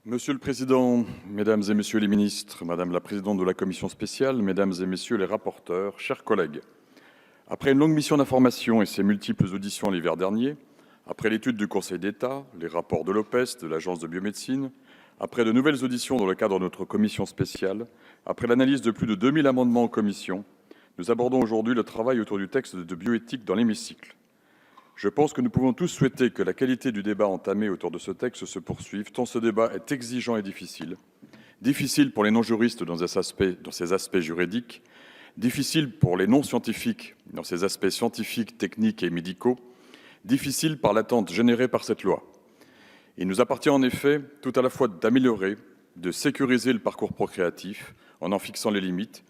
Monsieur le Président, Mesdames et Messieurs les ministres, Madame la Présidente de la Commission spéciale, Mesdames et Messieurs les rapporteurs, chers collègues, après une longue mission d'information et ses multiples auditions l'hiver dernier, après l'étude du Conseil d'État, les rapports de l'OPES, de l'Agence de biomédecine, après de nouvelles auditions dans le cadre de notre commission spéciale, après l'analyse de plus de 2000 amendements en commission, nous abordons aujourd'hui le travail autour du texte de bioéthique dans l'hémicycle. Je pense que nous pouvons tous souhaiter que la qualité du débat entamé autour de ce texte se poursuive, tant ce débat est exigeant et difficile. Difficile pour les non-juristes dans ses aspects juridiques, difficile pour les non-scientifiques dans ses aspects scientifiques, techniques et médicaux, difficile par l'attente générée par cette loi. Il nous appartient en effet tout à la fois d'améliorer, de sécuriser le parcours procréatif en fixant les limites,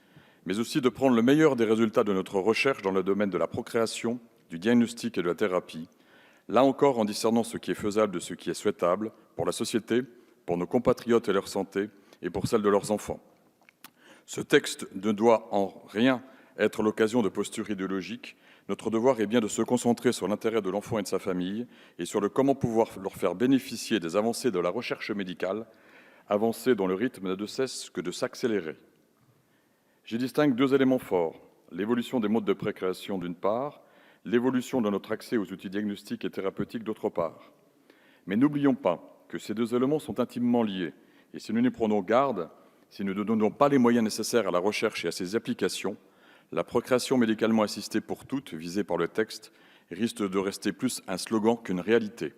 mais aussi de prendre le meilleur des résultats de notre recherche dans le domaine de la procréation, du diagnostic et de la thérapie, là encore en discernant ce qui est faisable de ce qui est souhaitable pour la société, pour nos compatriotes et leur santé, et pour celle de leurs enfants. Ce texte ne doit en rien être l'occasion de postures idéologiques. Notre devoir est bien de se concentrer sur l'intérêt de l'enfant et de sa famille, et sur le comment pouvoir leur faire bénéficier des avancées de la recherche médicale, avancées dont le rythme n'a de cesse que de s'accélérer. J'y distingue deux éléments forts, l'évolution des modes de procréation d'une part, l'évolution de notre accès aux outils diagnostiques et thérapeutiques d'autre part. Mais n'oublions pas que ces deux éléments sont intimement liés, et si nous n'y prenons garde, si nous ne donnons pas les moyens nécessaires à la recherche et à ses applications, la procréation médicalement assistée pour toutes, visée par le texte, risque de rester plus un slogan qu'une réalité.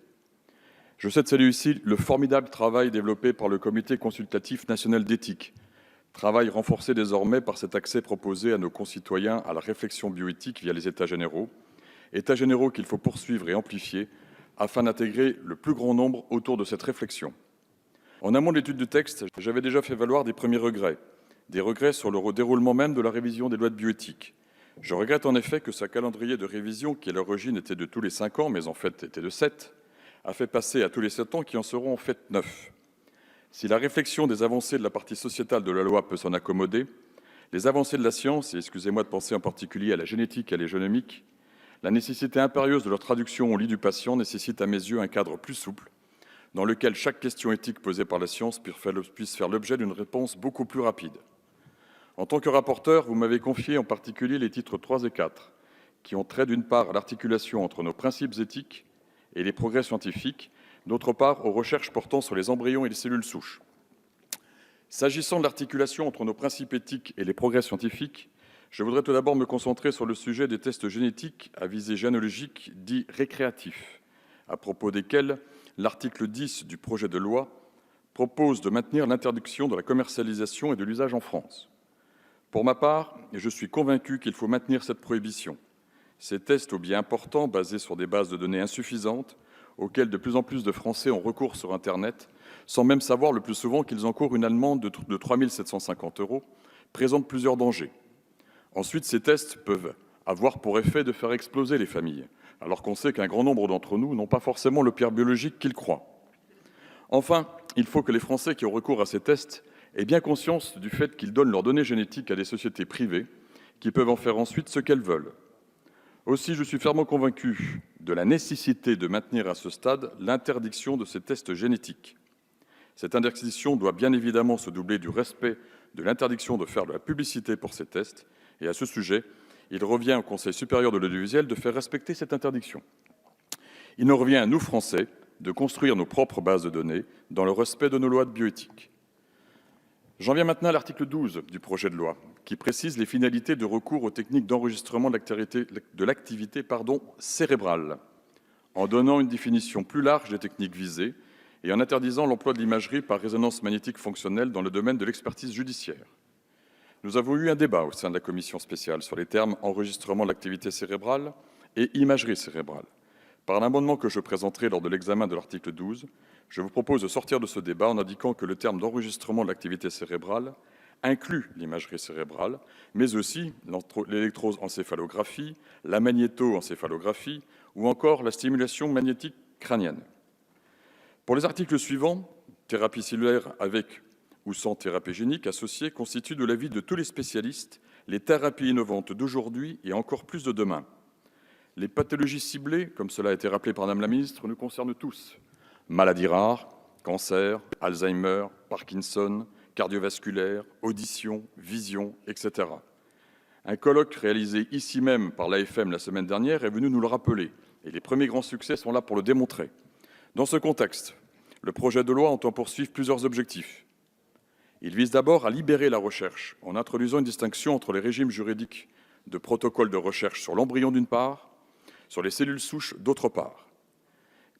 Je souhaite saluer ici le formidable travail développé par le Comité consultatif national d'éthique, travail renforcé désormais par cet accès proposé à nos concitoyens à la réflexion bioéthique via les États généraux qu'il faut poursuivre et amplifier afin d'intégrer le plus grand nombre autour de cette réflexion. En amont de l'étude du texte, j'avais déjà fait valoir des premiers regrets, des regrets sur le déroulement même de la révision des lois de bioéthique. Je regrette en effet que ce calendrier de révision, qui à l'origine était de tous les 5 ans, mais en fait était de 7, a fait passer à tous les 7 ans qui en seront en fait 9. Si la réflexion des avancées de la partie sociétale de la loi peut s'en accommoder, les avancées de la science, et excusez-moi de penser en particulier à la génétique et à l'égénomique, la nécessité impérieuse de leur traduction au lit du patient nécessite à mes yeux un cadre plus souple, dans lequel chaque question éthique posée par la science puisse faire l'objet d'une réponse beaucoup plus rapide. En tant que rapporteur, vous m'avez confié en particulier les titres 3 et 4, qui ont trait d'une part à l'articulation entre nos principes éthiques et les progrès scientifiques, d'autre part aux recherches portant sur les embryons et les cellules souches. S'agissant de l'articulation entre nos principes éthiques et les progrès scientifiques, je voudrais tout d'abord me concentrer sur le sujet des tests génétiques à visée généalogique dits récréatifs, à propos desquels l'article 10 du projet de loi propose de maintenir l'interdiction de la commercialisation et de l'usage en France. Pour ma part, je suis convaincu qu'il faut maintenir cette prohibition. Ces tests aux biais importants, basés sur des bases de données insuffisantes, auxquels de plus en plus de Français ont recours sur Internet, sans même savoir le plus souvent qu'ils encourent une amende de 3 750 €, présentent plusieurs dangers. Ensuite, ces tests peuvent avoir pour effet de faire exploser les familles, alors qu'on sait qu'un grand nombre d'entre nous n'ont pas forcément le père biologique qu'ils croient. Enfin, il faut que les Français qui ont recours à ces tests aient bien conscience du fait qu'ils donnent leurs données génétiques à des sociétés privées qui peuvent en faire ensuite ce qu'elles veulent. Aussi, je suis fermement convaincu de la nécessité de maintenir à ce stade l'interdiction de ces tests génétiques. Cette interdiction doit bien évidemment se doubler du respect de l'interdiction de faire de la publicité pour ces tests, et à ce sujet, il revient au Conseil supérieur de l'audiovisuel de faire respecter cette interdiction. Il nous revient à nous, Français, de construire nos propres bases de données dans le respect de nos lois de bioéthique. J'en viens maintenant à l'article 12 du projet de loi, qui précise les finalités de recours aux techniques d'enregistrement de l'activité cérébrale, en donnant une définition plus large des techniques visées et en interdisant l'emploi de l'imagerie par résonance magnétique fonctionnelle dans le domaine de l'expertise judiciaire. Nous avons eu un débat au sein de la commission spéciale sur les termes « enregistrement de l'activité cérébrale » et « imagerie cérébrale ». Par l'amendement que je présenterai lors de l'examen de l'article 12, je vous propose de sortir de ce débat en indiquant que le terme d'enregistrement de l'activité cérébrale inclut l'imagerie cérébrale, mais aussi l'électroencéphalographie, la magnétoencéphalographie ou encore la stimulation magnétique crânienne. Pour les articles suivants, thérapie cellulaire avec ou sans thérapie génique associée constituent de l'avis de tous les spécialistes les thérapies innovantes d'aujourd'hui et encore plus de demain. Les pathologies ciblées, comme cela a été rappelé par Madame la ministre, nous concernent tous. Maladies rares, cancer, Alzheimer, Parkinson, cardiovasculaire, audition, vision, etc. Un colloque réalisé ici même par l'AFM la semaine dernière est venu nous le rappeler, et les premiers grands succès sont là pour le démontrer. Dans ce contexte, le projet de loi entend poursuivre plusieurs objectifs. Il vise d'abord à libérer la recherche en introduisant une distinction entre les régimes juridiques de protocole de recherche sur l'embryon d'une part, sur les cellules souches d'autre part.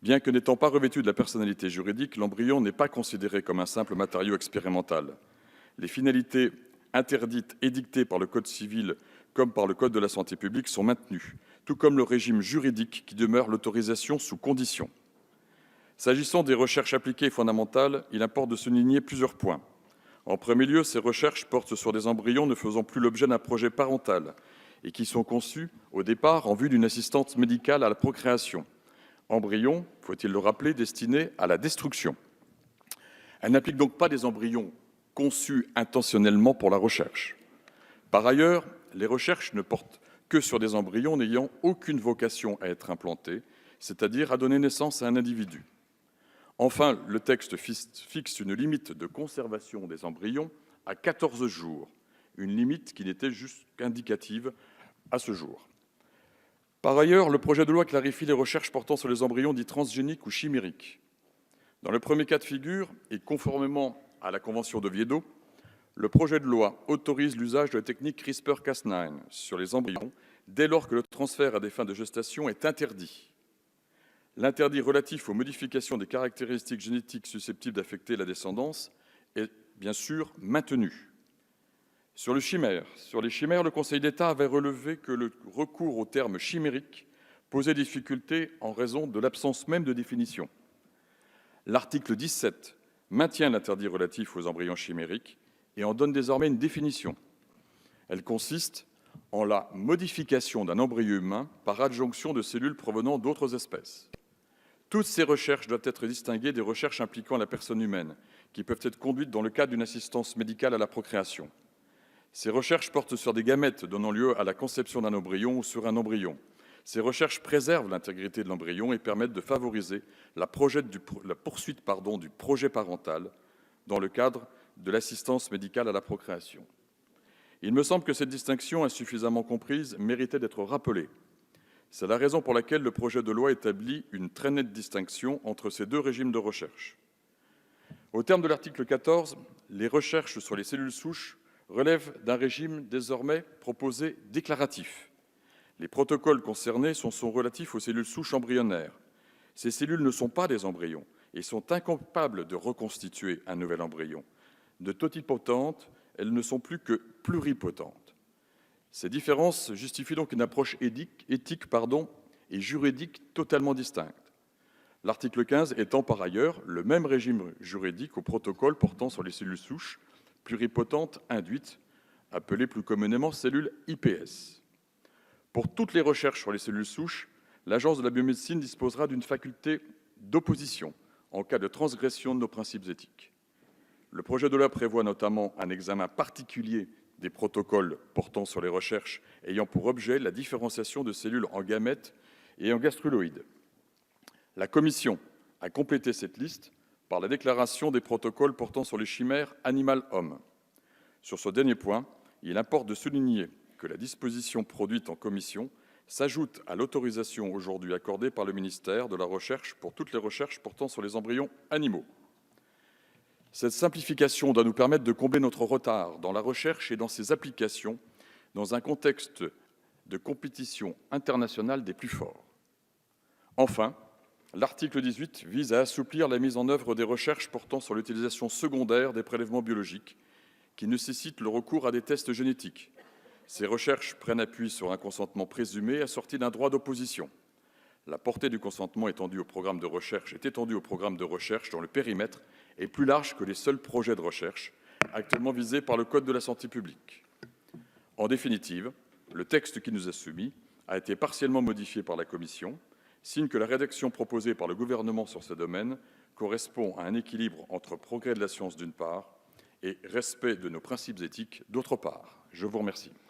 Bien que n'étant pas revêtu de la personnalité juridique, l'embryon n'est pas considéré comme un simple matériau expérimental. Les finalités interdites édictées par le Code civil comme par le Code de la santé publique sont maintenues, tout comme le régime juridique qui demeure l'autorisation sous conditions. S'agissant des recherches appliquées fondamentales, il importe de souligner plusieurs points. En premier lieu, ces recherches portent sur des embryons ne faisant plus l'objet d'un projet parental et qui sont conçus au départ en vue d'une assistance médicale à la procréation. Embryons, faut-il le rappeler, destinés à la destruction. Elle n'applique donc pas des embryons conçus intentionnellement pour la recherche. Par ailleurs, les recherches ne portent que sur des embryons n'ayant aucune vocation à être implantés, c'est-à-dire à donner naissance à un individu. Enfin, le texte fixe une limite de conservation des embryons à 14 jours, une limite qui n'était juste qu'indicative à ce jour. Par ailleurs, le projet de loi clarifie les recherches portant sur les embryons dits transgéniques ou chimériques. Dans le premier cas de figure, et conformément à la Convention d'Oviedo, le projet de loi autorise l'usage de la technique CRISPR-Cas9 sur les embryons dès lors que le transfert à des fins de gestation est interdit. L'interdit relatif aux modifications des caractéristiques génétiques susceptibles d'affecter la descendance est bien sûr maintenu. Sur les chimères, le Conseil d'État avait relevé que le recours au terme chimérique posait difficulté en raison de l'absence même de définition. L'article 17 maintient l'interdit relatif aux embryons chimériques et en donne désormais une définition. Elle consiste en la modification d'un embryon humain par adjonction de cellules provenant d'autres espèces. Toutes ces recherches doivent être distinguées des recherches impliquant la personne humaine, qui peuvent être conduites dans le cadre d'une assistance médicale à la procréation. Ces recherches portent sur des gamètes donnant lieu à la conception d'un embryon ou sur un embryon. Ces recherches préservent l'intégrité de l'embryon et permettent de favoriser la poursuite du projet parental dans le cadre de l'assistance médicale à la procréation. Il me semble que cette distinction, insuffisamment comprise, méritait d'être rappelée. C'est la raison pour laquelle le projet de loi établit une très nette distinction entre ces deux régimes de recherche. Au terme de l'article 14, les recherches sur les cellules souches relèvent d'un régime désormais proposé déclaratif. Les protocoles concernés sont relatifs aux cellules souches embryonnaires. Ces cellules ne sont pas des embryons et sont incapables de reconstituer un nouvel embryon. De totipotentes, elles ne sont plus que pluripotentes. Ces différences justifient donc une approche éthique et juridique totalement distincte. L'article 15 étend par ailleurs le même régime juridique au protocole portant sur les cellules souches pluripotentes induites, appelées plus communément cellules iPS. Pour toutes les recherches sur les cellules souches, l'Agence de la biomédecine disposera d'une faculté d'opposition en cas de transgression de nos principes éthiques. Le projet de loi prévoit notamment un examen particulier des protocoles portant sur les recherches ayant pour objet la différenciation de cellules en gamètes et en gastruloïdes. La Commission a complété cette liste par la déclaration des protocoles portant sur les chimères animal-homme. Sur ce dernier point, il importe de souligner que la disposition produite en commission s'ajoute à l'autorisation aujourd'hui accordée par le ministère de la Recherche pour toutes les recherches portant sur les embryons animaux. Cette simplification doit nous permettre de combler notre retard dans la recherche et dans ses applications dans un contexte de compétition internationale des plus forts. Enfin, l'article 18 vise à assouplir la mise en œuvre des recherches portant sur l'utilisation secondaire des prélèvements biologiques qui nécessitent le recours à des tests génétiques. Ces recherches prennent appui sur un consentement présumé assorti d'un droit d'opposition. La portée du consentement est étendue au programme de recherche dont le périmètre est plus large que les seuls projets de recherche actuellement visés par le Code de la santé publique. En définitive, le texte qui nous est soumis a été partiellement modifié par la Commission, signe que la rédaction proposée par le Gouvernement sur ce domaine correspond à un équilibre entre progrès de la science d'une part et respect de nos principes éthiques d'autre part. Je vous remercie.